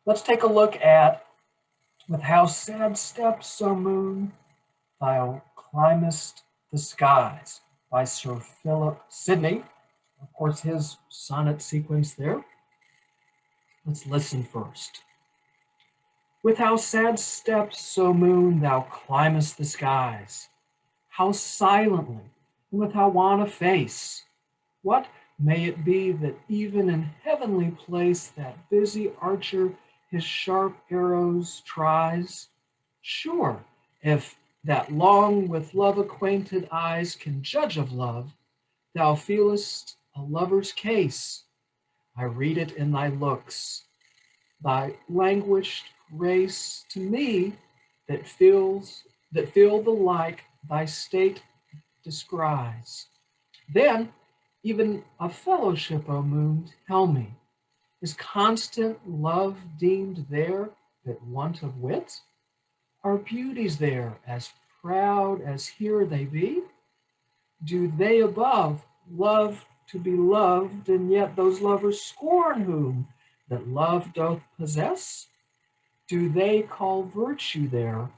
Let's take a look at with how sad steps, O moon, thou climbest the skies by Sir Philip Sidney. Of course, his sonnet sequence there. Let's listen first. With how sad steps, O moon, thou climbest the skies, how silently, and with how wan a face. What may it be that even in heavenly place that busy archer his sharp arrows tries? Sure, if that long with love acquainted eyes can judge of love, thou feelest a lover's case. I read it in thy looks, thy languished grace to me that feel the like thy state descries. Then even a fellowship, O moon, tell me, is constant love deemed there but want of wit? Are beauties there as proud as here they be? Do they above love to be loved, and yet those lovers scorn whom that love doth possess? Do they call virtue there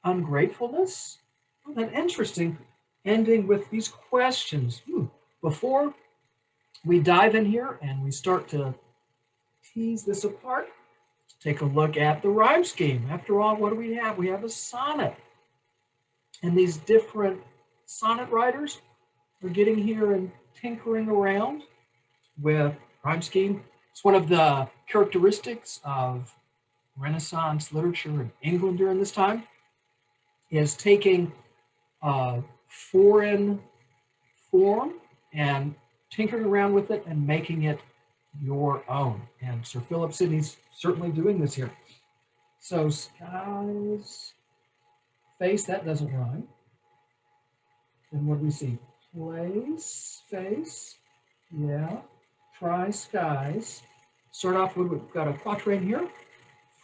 ungratefulness? Well, then interesting, ending with these questions. Before we dive in here and we start to tease this apart, let's take a look at the rhyme scheme. After all, what do we have? We have a sonnet. And these different sonnet writers are getting here and tinkering around with rhyme scheme. It's one of the characteristics of Renaissance literature in England during this time, is taking a foreign form and tinkering around with it and making it your own. And Sir Philip Sidney's certainly doing this here. So skies, face, that doesn't rhyme. Then what do we see? Place, face, yeah. Try skies. Start off with, we've got a quatrain here.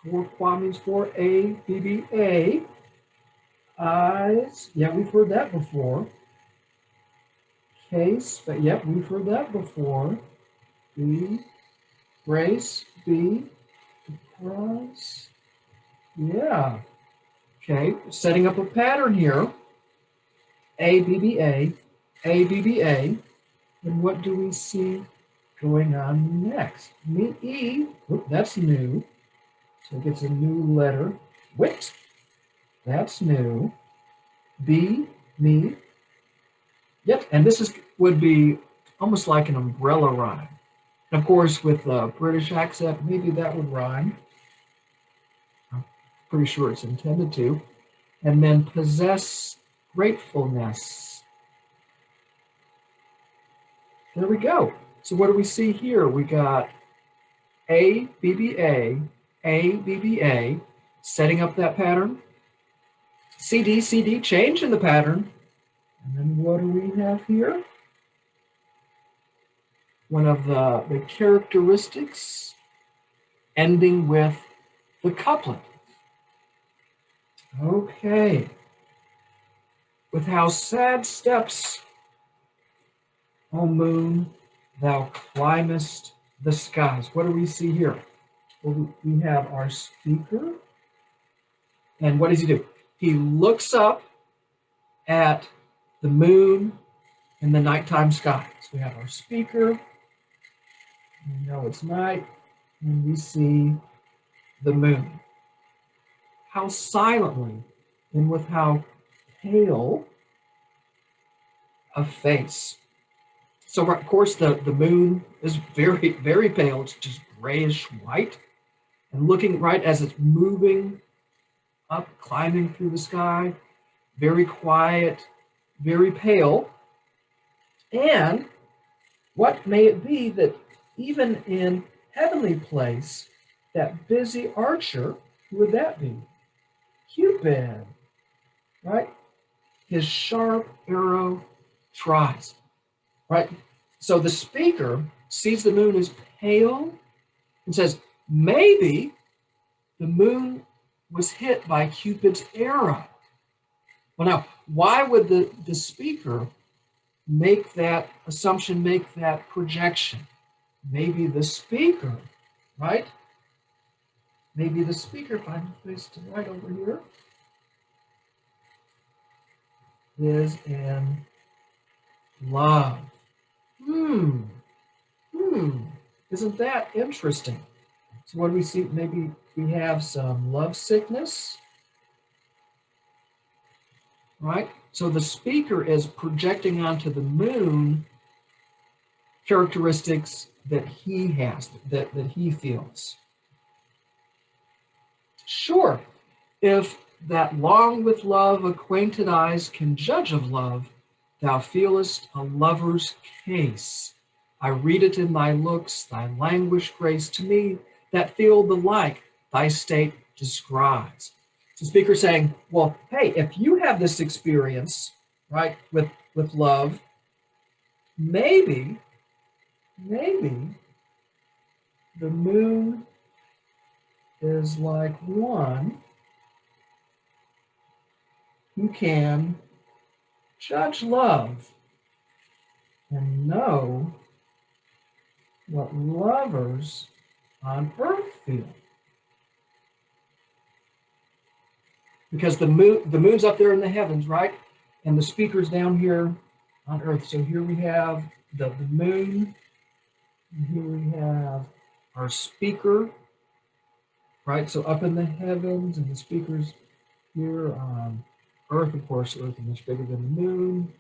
4 qua means 4, A, B, B, A. Eyes, yeah, we've heard that before. Case, but yep, we've heard that before. B, brace, B, price. Yeah. Okay, setting up a pattern here. A, B, B, A, B, B, A. And what do we see going on next? Me, E, oh, that's new. So it gets a new letter. Wit, that's new. B, me. Yep, and this would be almost like an umbrella rhyme. And of course, with a British accent, maybe that would rhyme. I'm pretty sure it's intended to. And then possess gratefulness. There we go. So what do we see here? We got A, B, B, A, B, B, A, setting up that pattern. CD, CD, changing the pattern. And then what do we have here? One of the characteristics ending with the couplet. Okay. With how sad steps, O moon, thou climbest the skies. What do we see here? Well, we have our speaker. And what does he do? He looks up at the moon in the nighttime sky. So we have our speaker. We know it's night. And we see the moon. How silently and with how pale a face. So of course the moon is very, very pale. It's just grayish white. And looking right as it's moving up, climbing through the sky, very quiet, very pale. And what may it be that even in heavenly place, that busy archer, who would that be? Cupid, right? His sharp arrow tries, right? So the speaker sees the moon as pale and says, maybe the moon was hit by Cupid's arrow. Well, now, why would the speaker make that assumption, make that projection? Maybe the speaker, right, maybe the speaker, find a place to write over here, is in love. Hmm. Isn't that interesting? So what do we see? Maybe we have some love sickness, right? So the speaker is projecting onto the moon characteristics that he has, that he feels. Sure, if that long with love acquainted eyes can judge of love, thou feelest a lover's case. I read it in thy looks, thy languished grace to me, that feel the like thy state describes. So speaker saying, well, hey, if you have this experience, right, with love, maybe the moon is like one who can judge love and know what lovers on earth feel. Because the moon's up there in the heavens, right? And the speaker's down here on earth. So here we have the moon, and here we have our speaker, right? So up in the heavens, and the speaker's here on earth. Of course, earth is much bigger than the moon.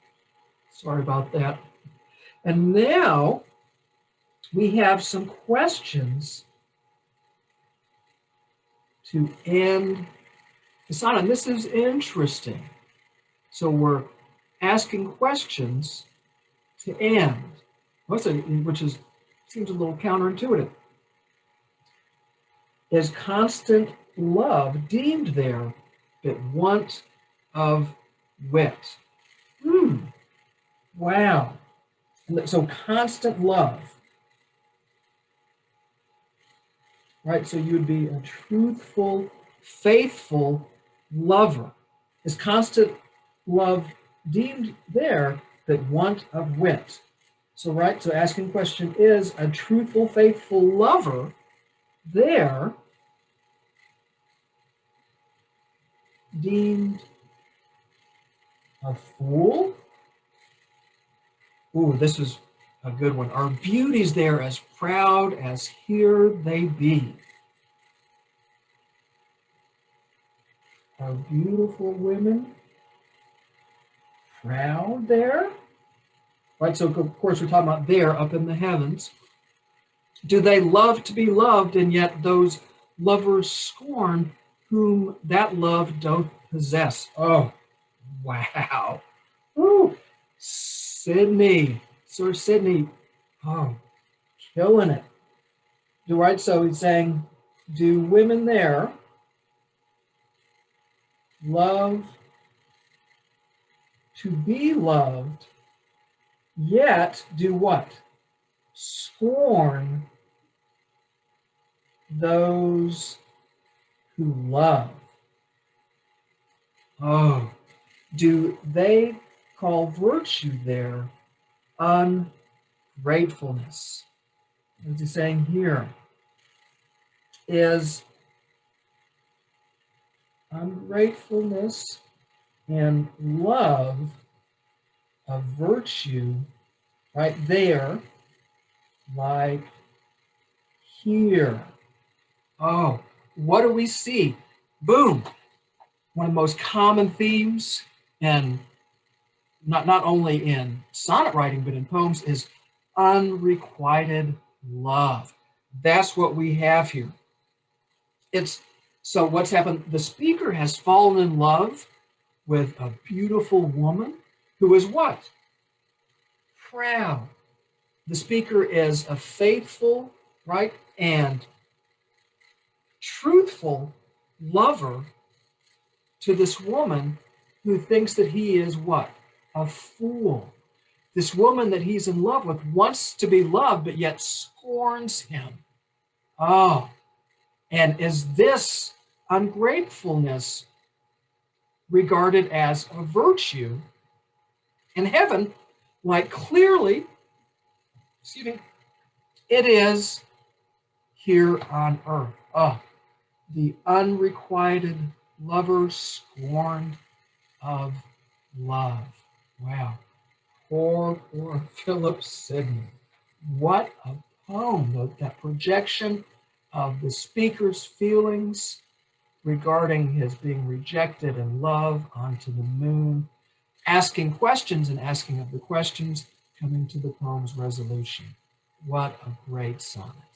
Sorry about that. And now we have some questions to end the sonnet. And this is interesting. So we're asking questions to end, which seems a little counterintuitive. Is constant love deemed there but want of wit? Wow. So constant love, right? So you'd be a truthful, faithful lover. Is constant love deemed there but want of wit? So, right, so asking question, is a truthful, faithful lover there deemed a fool? Ooh, this is a good one. Are beauties there as proud as here they be? Are beautiful women proud there? Right, so of course we're talking about there up in the heavens. Do they love to be loved, and yet those lovers scorn whom that love doth possess? Oh, wow. Ooh, Sidney, Sir Sidney, oh, killing it. Right, so he's saying, do women there love to be loved, yet do what? Scorn those who love. Oh, do they call virtue there ungratefulness? What he's saying here is ungratefulness and love of virtue right there, like here. Oh, what do we see? Boom. One of the most common themes, and not only in sonnet writing, but in poems, is unrequited love. That's what we have here. So what's happened? The speaker has fallen in love with a beautiful woman who is what? Proud. The speaker is a faithful, right, and truthful lover to this woman who thinks that he is what? A fool. This woman that he's in love with wants to be loved, but yet scorns him. Oh, and is this ungratefulness regarded as a virtue in heaven? Like clearly, it is here on earth. Oh, the unrequited lover scorned of love. Wow. Poor Philip Sidney. What a poem, that projection of the speaker's feelings regarding his being rejected and love onto the moon, asking questions and asking of the questions, coming to the poem's resolution. What a great sonnet.